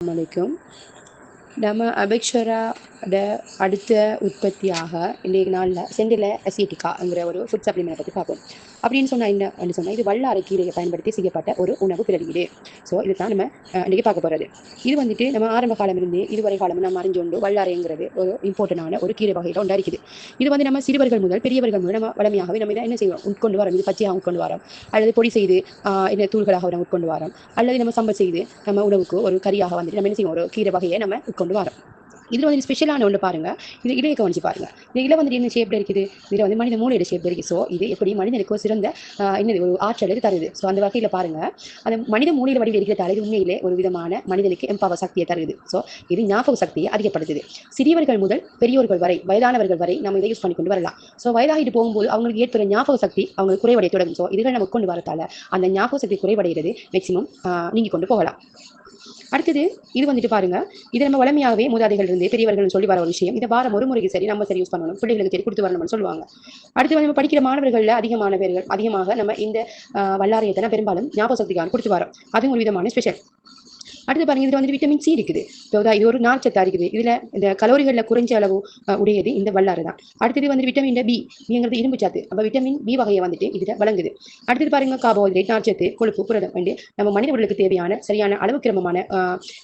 அலைக்கும். நம்ம அபெக்ஷராட அடுத்த உற்பத்தியாக இன்றைய நாளில் சென்டில் அசிட்டிகாங்கிற ஒரு ஃபுட் சப்ளிமெண்ட் பற்றி பார்ப்போம். அப்படின்னு சொன்னால் என்ன சொன்னால், இது வல்லாரை கீரையை பயன்படுத்தி செய்யப்பட்ட ஒரு உணவு பிரதியீடு. ஸோ இதுதான் நம்ம இன்றைக்கி பார்க்க போகிறது. இது வந்துட்டு நம்ம ஆரம்ப காலம் இருந்து இதுவரை காலம் நம்ம அறிஞ்சோண்டு வல்லாரைங்கிறது ஒரு இம்பார்ட்டண்டான ஒரு கீரை வகையில் ஒன்றா இருக்குது. இது வந்து நம்ம சிறுவர்கள் முதல் பெரியவர்கள் முதல் நம்ம வளமையாகவே நம்ம இதை என்ன செய்வோம், உட்கொண்டு வரோம். இது பச்சையாக உட்கொண்டு வரோம், அல்லது பொடி செய்து என்ன தூள்களாக நம்ம உட்கொண்டு வரோம், அல்லது நம்ம சம்பல் செய்து நம்ம உணவுக்கு ஒரு கறியாக வந்துட்டு நம்ம என்ன செய்வோம், ஒரு கீரை வகையை நம்ம உட்கொண்டு வரோம். இதில் வந்து ஸ்பெஷலான ஒன்று பாருங்கள், இது இலையை கவனிச்சு பாருங்கள். இந்த இலை வந்துட்டு என்ன ஷேப்பில் இருக்குது, இதில் வந்து மனித மூளையோட ஷேப்பில் இருக்குது. ஸோ இது எப்படி மனிதனுக்கு ஒரு சிறந்த என்னது ஒரு ஆற்றல் தருது. ஸோ அந்த வகையில் பாருங்கள், அந்த மனித மூளையில் வடிவில் இருக்கிறதால இது உண்மையிலே ஒரு விதமான மனிதனுக்கு எம்பவர் சக்தியை தருது. ஸோ இது ஞாபக சக்தியை அதிகப்படுத்துது. சிறியவர்கள் முதல் பெரியோர்கள் வரை, வயதானவர்கள் வரை நம்ம இதை யூஸ் பண்ணி கொண்டு வரலாம். ஸோ வயதாகிட்டு போகும்போது அவங்களுக்கு ஏற்படுற ஞாபக சக்தி அவங்களுக்கு குறைவடைய தொடங்கும். ஸோ இதுகள் நம்ம கொண்டு வரத்தால அந்த ஞாபக சக்தி குறைவடைகிறது மேக்சிமம் நீங்கி கொண்டு போகலாம். அடுத்தது இது வந்துட்டு பாருங்க, இது நம்ம வளமையாகவே மூதாதைகள் இருந்து பெரியவர்கள் சொல்லி வர ஒரு விஷயம். இதை வாரம் ஒரு முறைக்கு சரி நம்ம சரி யூஸ் பண்ணணும், பிள்ளைகளுக்கு சரி கொடுத்து வரணும்னு சொல்லுவாங்க. அடுத்து நம்ம படிக்கிற மாணவர்கள் அதிகமாக நம்ம இந்த வல்லாரையத்தை பெரும்பாலும் ஞாபக சக்திக்காக கொடுத்து வரோம். அதுவும் ஒரு விதமான ஸ்பெஷல். அடுத்து பாருங்க, இதில் வந்து விட்டமின் சி இருக்குது. இது ஒரு நார்ச்சத்தா இருக்குது. இதில் இந்த கலோரிகளில் குறைஞ்ச அளவு உடையது இந்த வல்லாறு தான். அடுத்தது வந்து விட்டமின் பிங்கிறது இரும்பு சத்து. அப்போ விட்டமின் பி வகையை வந்துட்டு இதில் வழங்குது. அடுத்தது பாருங்க, கார்போஹைட்ரேட், நார்ச்சத்து, கொழுப்பு, புரதம் வந்து நம்ம மனித உடலுக்கு தேவையான சரியான அளவு கிரமமான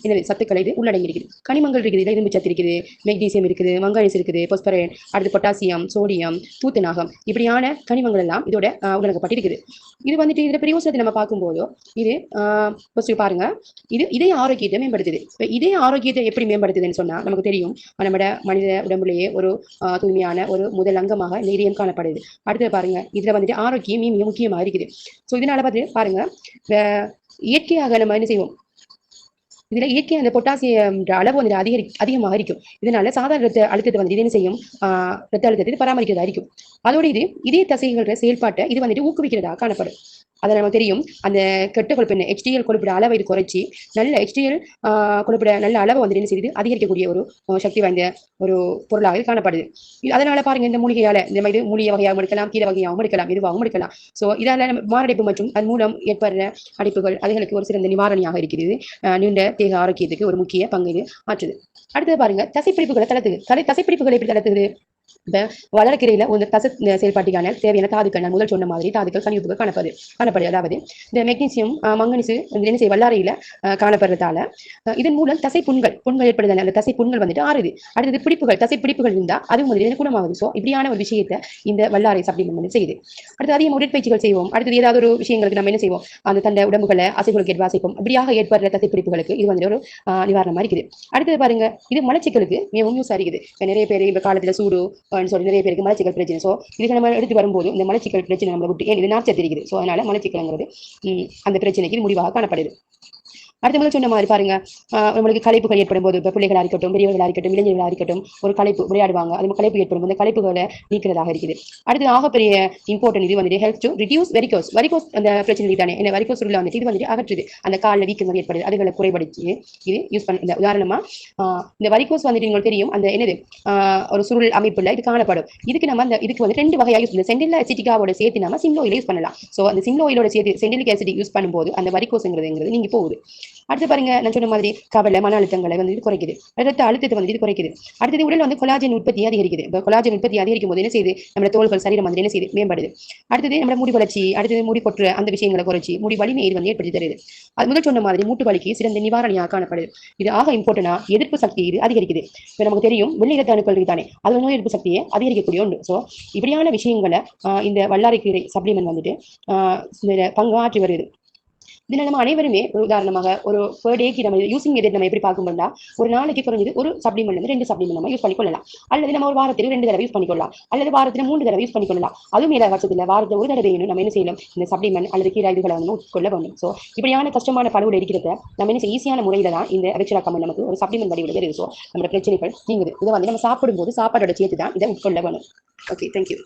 என்னது சத்துக்களை இது உள்ளடங்கி இருக்குது. கனிமங்கள் இருக்குது, இதில் இரும்பு சத்து இருக்குது, மெக்னீசியம் இருக்குது, மங்கனீஸ் இருக்குது, பொஸ்பரேட், அடுத்து பொட்டாசியம், சோடியம், தூத்தநாகம், இப்படியான கனிமங்கள் எல்லாம் இதோட உள்ளடக்கப்பட்டிருக்குது. இது வந்துட்டு இதில் பிரயோசனத்தை நம்ம பார்க்கும்போதோ இது பாருங்க, இது இதே ஆரோக்கியத்தை மேம்படுத்துது. இப்போ இதே ஆரோக்கியத்தை எப்படி மேம்படுத்துதுன்னு சொன்னால் நமக்கு தெரியும், நம்மட மனித உடம்புலேயே ஒரு தூய்மையான ஒரு முதல் அங்கமாக இந்த இதயம் காணப்படுது. அடுத்தது பாருங்க, இதில் வந்துட்டு ஆரோக்கியம் மிக முக்கியமாக இருக்குது. ஸோ இதனால பார்த்து பாருங்க, இயற்கையாக நம்ம என்ன செய்வோம், இதுல இயற்கை அந்த பொட்டாசியம் அளவு வந்து அதிகமாக இருக்கும். இதனால சாதாரண ரத்த அழுத்தத்தை வந்து இது என்ன செய்யும், ரத்த அழுத்தத்தை பராமரிக்கிறதா இருக்கும். அதோட இது இதே தசைகள செயல்பாட்டை இது வந்துட்டு ஊக்குவிக்கிறதா காணப்படும். அதை நமக்கு தெரியும், அந்த கெட்ட கொழுப்பு HDL கொழுப்பிட அளவை இது குறைச்சி நல்ல HDL கொழுப்பிட நல்ல அளவை வந்து என்ன செய்யுது, அதிகரிக்கக்கூடிய ஒரு சக்தி வாய்ந்த ஒரு பொருளாக இது காணப்படுது. அதனால பாருங்க, இந்த மூலிகையால இந்த மாதிரி மூலிகை வகையாகவும் எடுக்கலாம், கீரை வகையாகவும் எடுக்கலாம், எதுவாகவும் எடுக்கலாம். ஸோ இதால மாரடைப்பு மற்றும் அது மூலம் ஏற்படுற அடைப்புகள் அதுகளுக்கு ஒரு சிறந்த நிவாரணியாக இருக்கிறது. நீண்ட தேக ஆரோக்கியத்துக்கு ஒரு முக்கிய பங்கு இது ஆற்றுது. அடுத்தது பாருங்க, தசைப்பிடிப்புகளை தளர்த்துது. தசைப்பிடிப்புகளை எப்படி தளர்த்துது, இப்போ வளர்க்கிறையில ஒரு தசை செயல்பாட்டுக்கான தேவையான தாதுக்கள், நான் முதல் சொன்ன மாதிரி தாதுக்கள் கனிவுகள் காணப்படுது. அதாவது இந்த மெக்னீசியம், மங்கனீசு என்ன செய்ய வல்லாரையில காணப்படுறதால இதன் மூலம் தசை புண்கள் ஏற்படுது. அந்த தசை புண்கள் வந்துட்டு ஆறுது. அடுத்தது தசை பிடிப்புகள் இருந்தால் அதுவும் வந்து குணமாகுது. ஸோ இப்படியான ஒரு விஷயத்தை இந்த வல்லாரை சப்ளிமெண்ட் வந்து செய்யுது. அடுத்து அதிகமாக உடற்பயிற்சிகள் செய்வோம். அடுத்தது ஏதாவது ஒரு விஷயங்களுக்கு நம்ம என்ன செய்வோம், அந்த தண்டை உடம்புகளை அசைகளுக்கு ஏற்ப அசைப்போம். இப்படியாக ஏற்படுற தசை பிடிப்புகளுக்கு இது வந்து ஒரு நிவாரணமா இருக்குது. அடுத்தது பாருங்க, இது மலச்சிக்கலுக்கு மிகவும் யூஸ் ஆகிறது. நிறைய பேர் இந்த காலத்துல சூடு சொல்லி நிறைய பேருக்கு மலச்சிக்கல் பிரச்சனை. ஸோ இதுக்கு நம்ம எடுத்து வரும்போது இந்த மலச்சிக்கல் பிரச்சனை நம்மளை விட்டு இது நார்ச்சத்து தெரியுது. ஸோ அதனால மலச்சிக்கல்ங்கிறது அந்த பிரச்சனைக்கு இது முடிவாக காணப்படுது. அடுத்த முதல் சொன்ன மாதிரி பாருங்க, நம்மளுக்கு களைப்புகள் ஏற்படும் போது, இப்போ பிள்ளைகளாக இருக்கட்டும், பெரியவர்களாக இருக்கட்டும், இளைஞர்களாக இருக்கட்டும், ஒரு களைப்பு விளையாடுவாங்க, அது களைப்பு ஏற்படும் அந்த களைப்புகளை நீக்கிறதாக இருக்குது. அடுத்து ஆகப்பெரிய இம்பார்ட்டன்ட் இது வந்துட்டு ஹெல்ப் டு ரிடியூஸ் வெரிகோஸ் அந்த பிரச்சனை தானே, என்ன வெரிகோஸ் உள்ள வந்துட்டு இது வந்துட்டு அகற்றுது. அந்த காலில் வீக்கங்கள் ஏற்படுது, அதுகளை குறைபடுத்தி இது யூஸ் பண்ண. உதாரணமா இந்த வெரிகோஸ் வந்துட்டு உங்களுக்கு தெரியும், அந்த என்னது ஒரு சுருள் அமைப்புல இது காணப்படும். இதுக்கு நம்ம அந்த இதுக்கு வந்து 2 வகையாக யூஸ் பண்ணலாம். சென்டில் அசிட்டிகாவோட சேர்த்து நம்ம சிம்லோயில யூஸ் பண்ணலாம். ஸோ அந்த சிம்லோயிலோட சேர்த்து சென்டிலிக் ஆசிட் யூஸ் பண்ணும்போது அந்த வெரிகோஸ்ங்கிறது நீங்க போகுது. அடுத்து பாருங்க, நான் சொன்ன மாதிரி கவலை, மன அழுத்தங்களை வந்து இது குறைக்குது, ரத்த அழுத்தத்தை வந்து இது குறைக்குது. அடுத்தது உடல் வந்து கொலாஜன் உற்பத்தி அதிகரிக்குது. இப்போ கொலாஜன் உற்பத்தி அதிகரிக்கும் போது என்ன செய்யுது, நம்ம தோள்கள் சரீரம் வந்து என்ன செய்யுது, மேம்படுது. அடுத்தது நம்ம முடி வளர்ச்சி, அடுத்தது முடி கொற்ற அந்த விஷயங்களை குறைச்சி முடி வலிமை இது வந்து ஏற்படுத்தி தருது. அது முதல் சொன்ன மாதிரி மூட்டு வலிக்கு சிறந்த நிவாரணியாக காணப்படுது. இது ஆக இம்பார்ட்டனா எதிர்ப்பு சக்தி இது அதிகரிக்குது. இப்போ நமக்கு தெரியும் வெள்ளை ரத்த அணுக்கள் தானே, அது நோய் எதிர்ப்பு சக்தியை அதிகரிக்கக்கூடிய ஒன்று. ஸோ இப்படியான விஷயங்களை இந்த வல்லாரைக்கீரை சப்ளிமெண்ட் வந்துட்டு பங்காற்றி வருது. இதில் நம்ம அனைவருமே உதாரணமாக ஒரு per டேக்கு நம்ம யூசிங் எதிர் நம்ம எப்படி பார்க்கும்போது ஒரு நாளைக்கு குறைஞ்சது ஒரு சப்ளிமெண்ட் வந்து 2 சப்ளிமெண்ட் நம்ம யூஸ் பண்ணிக்கொள்ளலாம். அல்லது நம்ம ஒரு வாரத்தில் 2 தடவை யூஸ் பண்ணிக்கொள்ளலாம், அல்லது வாரத்தில் 3 தடவை யூஸ் பண்ணிக்கொள்ளலாம். அதுவும் மேல வருஷத்தில் வாரத்தில் ஒரு தடவை நம்ம என்ன செய்யலாம், இந்த சப்ளிமெண்ட் அல்லது கீரை இதுகளை வந்து உட்கொள்ள வேண்டும். ஸோ இப்படியான கஷ்டமான பழுவில் இருக்கிறத நம்ம என்ன ஈஸியான முறையில தான் இந்த அபெக்ஷரா கம்பெனி நமக்கு ஒரு சப்ளிமெண்ட் வடிவில் வருது. ஸோ நம்ம பிரச்சனைகள் நீங்குது. இதை வந்து நம்ம சாப்பிடும்போது சாப்பாடோட சேர்த்து தான் இதை உட்கொள்ள வேணும். Okay, thank you.